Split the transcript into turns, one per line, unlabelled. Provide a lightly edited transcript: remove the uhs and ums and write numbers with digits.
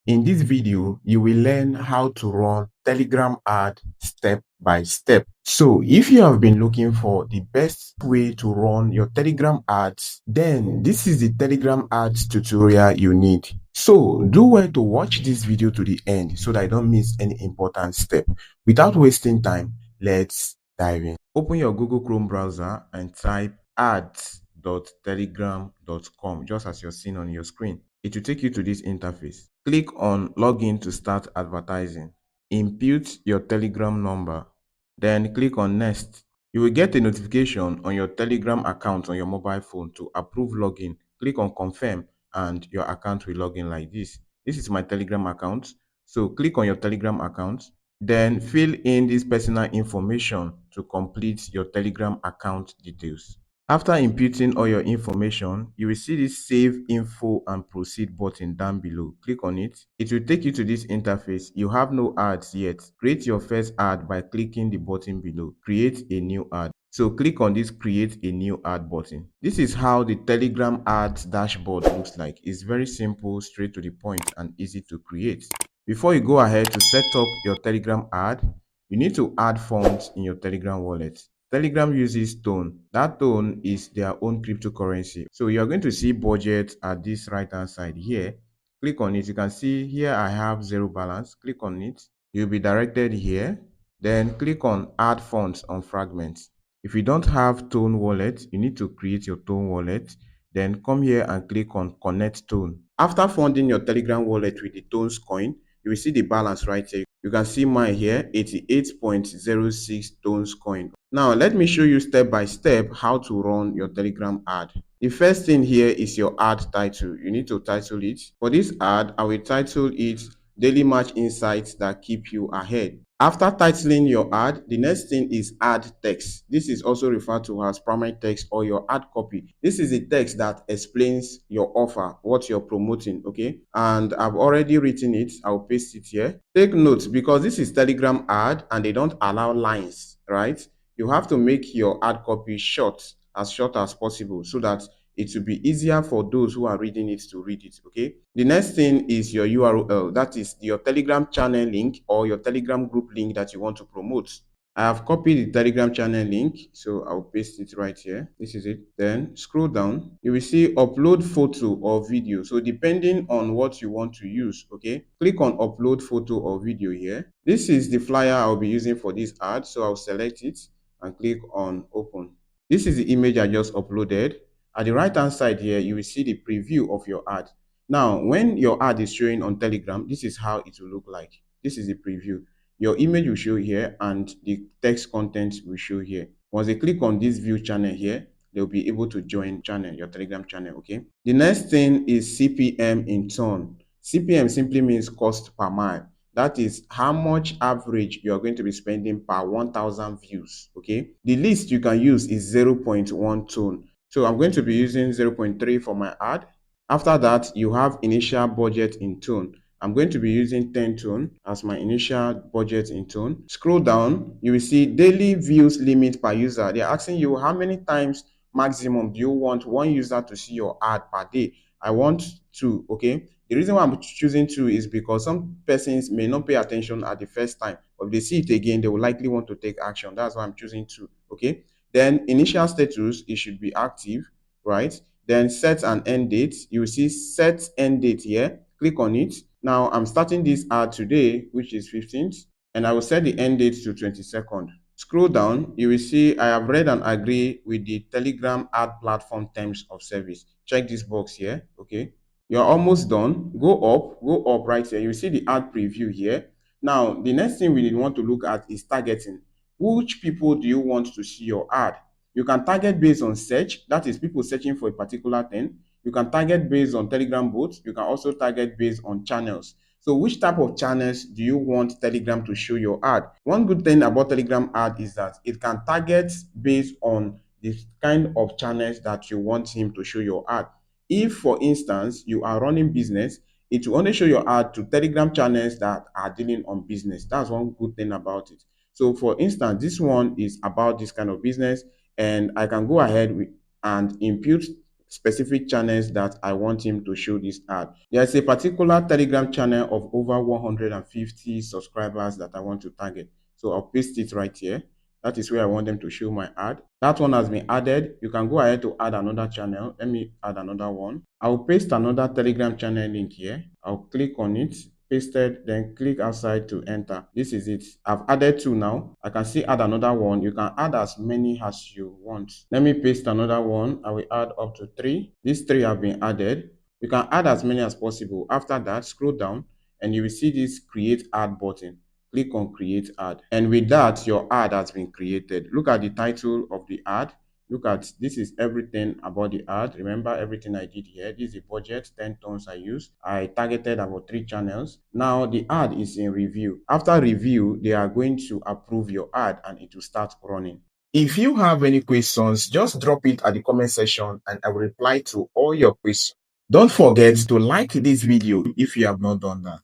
In this video, you will learn how to run Telegram ad step by step. So if you have been looking for the best way to run your Telegram ads, then this is the Telegram ads tutorial you need. So do well to watch this video to the end so that you don't miss any important step. Without wasting time, let's dive in. Open your Google Chrome browser and type ads.telegram.com just as you're seeing on your screen. It will take you to this interface. Click on Login to start advertising. Input your Telegram number. Then click on Next. You will get a notification on your Telegram account on your mobile phone to approve login. Click on Confirm and your account will log in like this. This is my Telegram account. So click on your Telegram account. Then fill in this personal information to complete your Telegram account details. After inputting all your information, you will see this Save Info and Proceed button down below. Click on it. It will take you to this interface. You have no ads yet. Create your first ad by clicking the button below. Create a new ad. So click on this Create a New Ad button. This is how the Telegram ads dashboard looks like. It's very simple, straight to the point, and easy to create. Before you go ahead to set up your Telegram ad, you need to add funds in your Telegram wallet. Telegram uses Tone. That Tone is their own cryptocurrency. So you're going to see budget at this right hand side here. Click on it. You can see here I have zero balance. Click on it. You'll be directed here. Then click on Add Funds on Fragments. If you don't have Tone wallet, you need to create your Tone wallet. Then come here and click on Connect Tone. After funding your Telegram wallet with the Tones coin, you will see the balance right here. You can see mine here, 88.06 Tones coin. Now, let me show you step by step how to run your Telegram ad. The first thing here is your ad title. You need to title it. For this ad, I will title it Daily Match Insights That Keep You Ahead. After titling your ad, the next thing is ad text. This is also referred to as primary text or your ad copy. This is the text that explains your offer, what you're promoting, okay? And I've already written it. I'll paste it here. Take note, because this is Telegram ad and they don't allow lines, right? You have to make your ad copy short as possible so that it will be easier for those who are reading it to read it, okay? The next thing is your URL. That is your Telegram channel link or your Telegram group link that you want to promote. I have copied the Telegram channel link, so I'll paste it right here. This is it. Then scroll down. You will see upload photo or video. So depending on what you want to use, okay, click on upload photo or video here. This is the flyer I'll be using for this ad, so I'll select it and click on open. This is the image I just uploaded. At the right hand side here, you will see the preview of your ad. Now, when your ad is showing on Telegram, this is how it will look like. This is the preview. Your image will show here and the text content will show here. Once they click on this view channel here, they'll be able to join channel, your Telegram channel, okay? The next thing is CPM in turn. CPM simply means cost per mile. That is how much average you are going to be spending per 1,000 views, okay? The least you can use is 0.1 tone. So I'm going to be using 0.3 for my ad. After that, you have initial budget in tone. I'm going to be using 10 tone as my initial budget in tone. Scroll down, you will see daily views limit per user. They're asking you how many times maximum do you want one user to see your ad per day. I want 2, okay? The reason why I'm choosing 2 is because some persons may not pay attention at the first time, but if they see it again, they will likely want to take action. That's why I'm choosing 2, okay? Then initial status, it should be active, right? Then set an end date. You will see set end date here. Click on it. Now I'm starting this ad today, which is 15th, and I will set the end date to 22nd. Scroll down, you will see I have read and agree with the Telegram ad platform terms of service. Check this box here, okay? You're almost done. Go up right here. You see the ad preview here. Now, the next thing we want to look at is targeting. Which people do you want to see your ad? You can target based on search, that is people searching for a particular thing. You can target based on Telegram bots. You can also target based on channels. So which type of channels do you want Telegram to show your ad? One good thing about Telegram ad is that it can target based on the kind of channels that you want him to show your ad. If, for instance, you are running business, it will only show your ad to Telegram channels that are dealing on business. That's one good thing about it. So for instance, this one is about this kind of business, and I can go ahead and input specific channels that I want him to show this ad. There's a particular Telegram channel of over 150 subscribers that I want to target. So I'll paste it right here. That is where I want them to show my ad. That one has been added. You can go ahead to add another channel. Let me add another one. I'll paste another Telegram channel link here. I'll click on it, pasted, then click outside to enter. This is it. I've added two now. I can still add another one. You can add as many as you want. Let me paste another one. I will add up to 3. These 3 have been added. You can add as many as possible. After that, scroll down and you will see this create ad button. Click on create ad, and with that your ad has been created. Look at the title of the ad. Look at this, is everything about the ad. Remember everything I did here. This is the budget, 10 tones I used. I targeted about 3 channels. Now the ad is in review. After review, they are going to approve your ad and it will start running. If you have any questions, just drop it at the comment section and I will reply to all your questions. Don't forget to like this video if you have not done that.